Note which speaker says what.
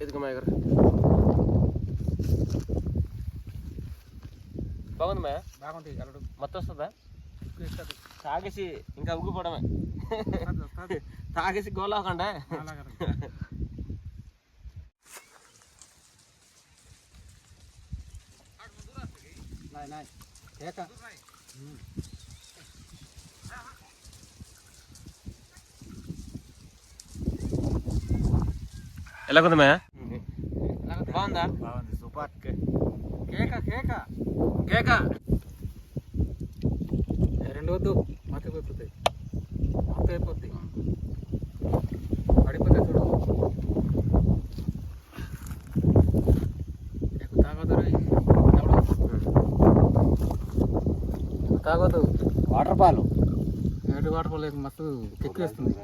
Speaker 1: ఎదుగు మా గారు బాగుంది మా
Speaker 2: బాగుంది అల్లుడు
Speaker 1: మొత్తం వస్తుందా
Speaker 2: ఇస్తుంది
Speaker 1: తాగేసి ఇంకా ఉగ్గిపోవడమే తాగేసి గోలాకుండా
Speaker 2: కేక
Speaker 1: ఎలాగుంది మా బాగుందా
Speaker 2: బాగుంది సూపర్ కేక కేక
Speaker 1: కేక
Speaker 2: రెండు వద్దు మతిపోతుంది మొత్తం అయిపోద్ది పడిపోతే చూడు తాగొద్దు తాగొద్దు
Speaker 1: వాటర్ పాలు
Speaker 2: వాటర్ ఫాల్ మస్తు కిక్ వేస్తుంది